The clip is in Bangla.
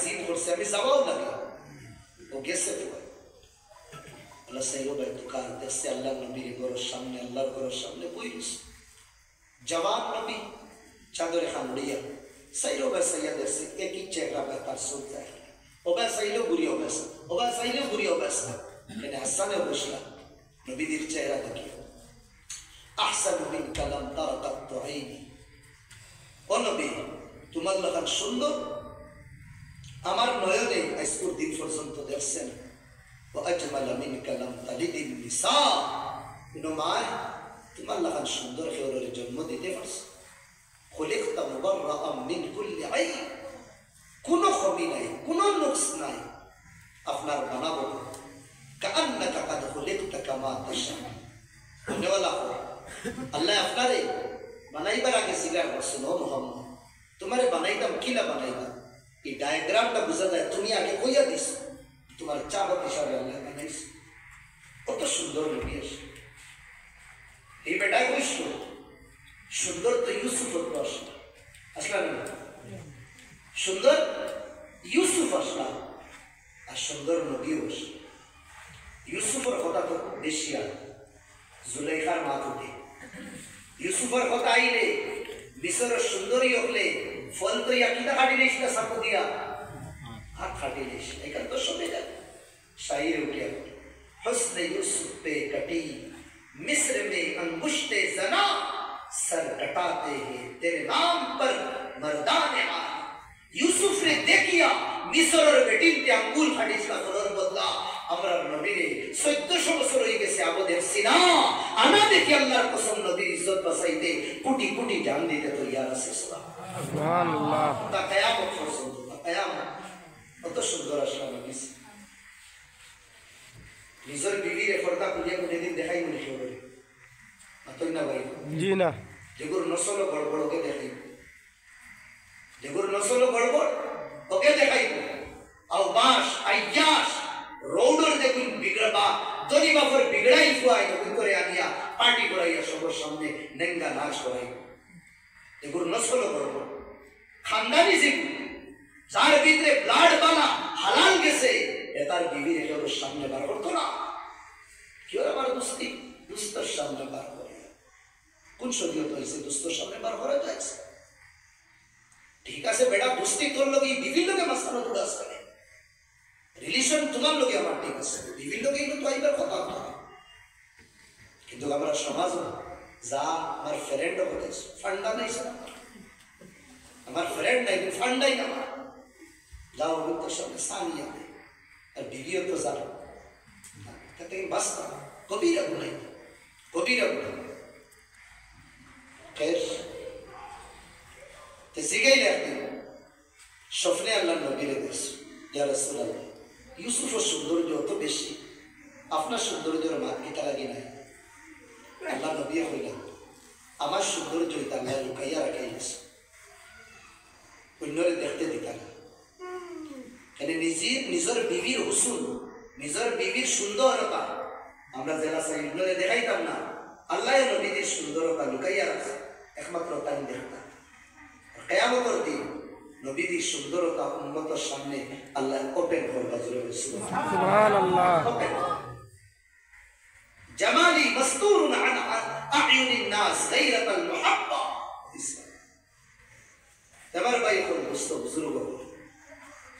জিদ করছে আমি যাওয়াও লাগলাম ও গেছে তো আল্লাহ সাইয়ো ভাই দোকান দেখছে আল্লাহ নবীর ঘরের সামনে আল্লাহর ঘরের সামনে বইস জওয়ান নবী চাদরে খামড়িয়া সাইয়ো ভাই সাইয়া দেখছে একই চেহারা বা তার সুখ যায় ও ভাই সাইলো বুড়ি অবস্থা ও ভাই সাইলো বুড়ি অবস্থা এনে হাসানে বসলা নবীর চেহারা দেখিয়ে আহসানু মিনকা লাম তারা কাত্তু আইনি ও নবী তোমার লাগান সুন্দর আমার নয়নে আজকের দিন পর্যন্ত দেখছেন ও আজমালা মিনকা লাম তালিদিন নিসা কোনো মায় তোমার লাগান সুন্দর খেউরের জন্ম দিতে পারছে খুলিকতা মুবাররাআম মিন কুল্লি আইব কোনো কমি নাই কোনো নুকস নাই আপনার বানাবো কাআন্নাকা কাদ খুলিকতা কামা তাশা বলেওয়ালা আল্লাহ আপনারে বানাইবার আগে সিগার করছেন ও মুহাম্মদ তোমারে বানাইতাম কিলা বানাইতাম এই ডায়াগ্রামটা বোঝা যায় তুমি আগে কইয়া দিস তোমার চাবত হিসাবে আল্লাহ বানাইস কত সুন্দর নবী আছে এই বেটায় কইস সুন্দর তো ইউসুফ আসলাম সুন্দর ইউসুফ আসলাম আর সুন্দর নবীও আসলাম ইউসুফের কথা তো বেশি আর জুলাইখার মা তুলে ইউসুফের কথা আইলে মিশরের সুন্দরী হলে ফল তো কিনা কাটিলিস না সাপো দিয়া হাত কাটিলিস এখান তো শুনে যান শাহির উঠে হুসনে ইউসুফ पे कटी मिस्र में अंगुष्ते जना सर कटाते हैं तेरे नाम पर मर्दाने आ यूसुफ ने देखिया मिस्र और बेटिन ते अंगुल काटिस का कलर बदला আমরা নবীরে 1400 বছর হয়ে গেছে আমাদের সিনা আনা দেখি আল্লাহর কসম নবীর ইজ্জত বাঁচাইতে কোটি কোটি জান দিতে তৈয়ার আছে সুবহানাল্লাহ তা কিয়ামত পর্যন্ত কিয়ামত কত সুন্দর আসলে নবী নিজের বিবির পর্দা খুলে কোনদিন দেখাই মনে করে আতই না ভাই জি না যেগুর নসল গড়বড় ওকে দেখাই যেগুর নসল গড়বড় ওকে দেখাই আওবাস আইয়াস রৌডর দেখুন বিগড়বা যদি বাপর বিগড়াই ফুয়াই নতুন করে আনিয়া পার্টি করাইয়া সবার সামনে নেঙ্গা নাচ করাই এগুলো নসল করব খানদানি যেগুলো যার ভিতরে ব্লাড বানা হালাল গেছে এটার বিবির এটার সামনে বার করতো না কেউ আমার দুস্তি দুস্তর সামনে বার করে কোন শরীয়ত হয়েছে দুস্তর সামনে বার করে যাচ্ছে ঠিক আছে বেটা দুস্তি তোর লোক এই বিভিন্ন লোকে মাসানো তোরা আসবে রিলেশন তোমার লোকে আমার ঠিক আছে বিভিন্ন লোকে কিন্তু আইবার কথা না কিন্তু আমরা সমাজ যা আমার ফ্রেন্ড হতে ফান্ডা নাই স্যার আমার ফ্রেন্ড নাই ফান্ডাই না যাও তোর সামনে সানিয়া আর ভিডিও তো জানো তাতে বাস্তা কবিরা গুনাই ফের তে সিগাইলে আপনি স্বপ্নে আল্লাহ নবীরে দেশ ইয়া রাসূলুল্লাহ ইউসুফের সৌন্দর্য অত বেশি আপনার সৌন্দর্যের মাত কিতা লাগে নাই আল্লাহ নবী হইলাম আমার সৌন্দর্য আল্লাহ লুকাইয়া রাখাই গেছে অন্যরে দেখতে দিতা না এখানে নিজের বিবির হুসুন নিজের বিবির সুন্দরতা আমরা জেলা সাইডে দেখাইতাম না আল্লাহ নবীদের সুন্দরতা লুকাইয়া রাখছে একমাত্র তাই দেখতাম কিয়ামতের দিন নবীদের সুন্দরতা উম্মতের সামনে আল্লাহ ওপেন করবে সুবহানাল্লাহ জামালি মাসতুরুন আন আ'য়ুনিন নাস গায়রাতাল মুহাব্বা তোমার ভাই কোন দোস্ত বুজুর্গ